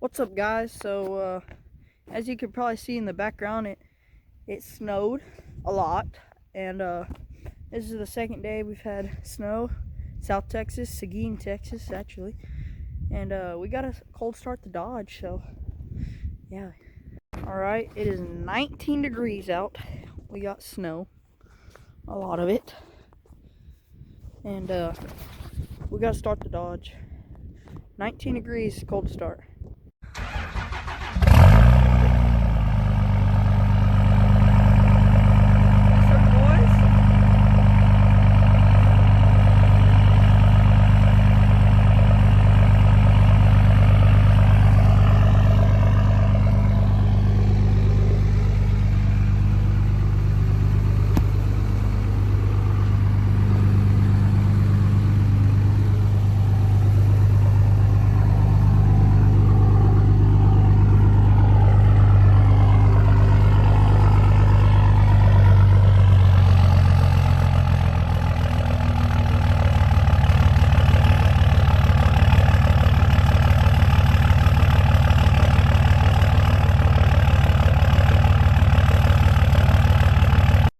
What's up, guys? So as you can probably see in the background, it snowed a lot, and this is the second day we've had snow. South Texas, Seguin, Texas, actually, and we got a cold start to Dodge. So yeah. All right, it is 19 degrees out. We got snow, a lot of it, and we got to start the Dodge. 19 degrees, cold start.